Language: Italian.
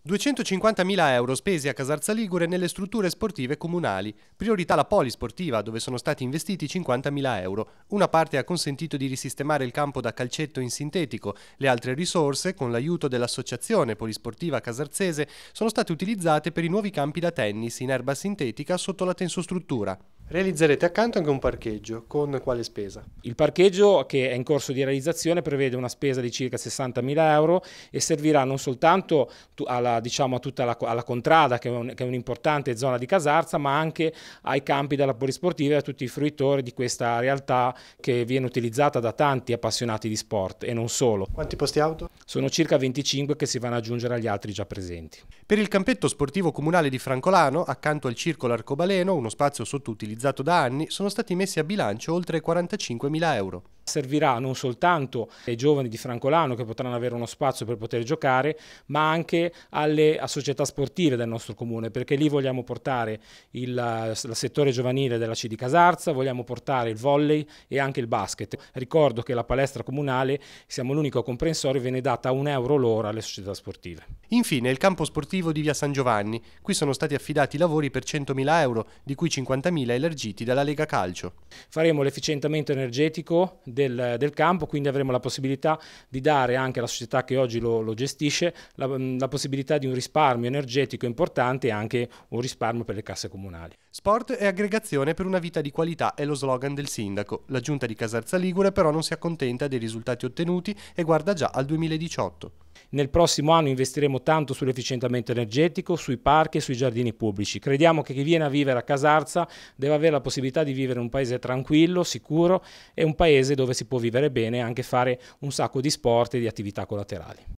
250.000 euro spesi a Casarza Ligure nelle strutture sportive comunali. Priorità la polisportiva, dove sono stati investiti 50.000 euro. Una parte ha consentito di risistemare il campo da calcetto in sintetico. Le altre risorse, con l'aiuto dell'Associazione Polisportiva Casarzese, sono state utilizzate per i nuovi campi da tennis in erba sintetica sotto la tensostruttura. Realizzerete accanto anche un parcheggio, con quale spesa? Il parcheggio, che è in corso di realizzazione, prevede una spesa di circa 60.000 euro e servirà non soltanto a tutta la contrada, che è un'importante zona di Casarza, ma anche ai campi della polisportiva e a tutti i fruitori di questa realtà che viene utilizzata da tanti appassionati di sport e non solo. Quanti posti auto? Sono circa 25 che si vanno ad aggiungere agli altri già presenti. Per il campetto sportivo comunale di Francolano, accanto al circolo arcobaleno, uno spazio sottoutilizzato da anni, sono stati messi a bilancio oltre 45.000 euro. Servirà non soltanto ai giovani di Francolano che potranno avere uno spazio per poter giocare, ma anche alle società sportive del nostro comune, perché lì vogliamo portare il settore giovanile della C di Casarza, vogliamo portare il volley e anche il basket. Ricordo che la palestra comunale, siamo l'unico comprensorio, viene data a €1 l'ora alle società sportive. Infine il campo sportivo di via San Giovanni. Qui sono stati affidati lavori per 100.000 euro, di cui 50.000 elargiti dalla Lega Calcio. Faremo l'efficientamento energetico del campo, quindi avremo la possibilità di dare anche alla società che oggi lo gestisce la possibilità di un risparmio energetico importante e anche un risparmio per le casse comunali. Sport e aggregazione per una vita di qualità è lo slogan del sindaco. La giunta di Casarza Ligure però non si accontenta dei risultati ottenuti e guarda già al 2018. Nel prossimo anno investiremo tanto sull'efficientamento energetico, sui parchi e sui giardini pubblici. Crediamo che chi viene a vivere a Casarza deve avere la possibilità di vivere in un paese tranquillo, sicuro e un paese dove si può vivere bene e anche fare un sacco di sport e di attività collaterali.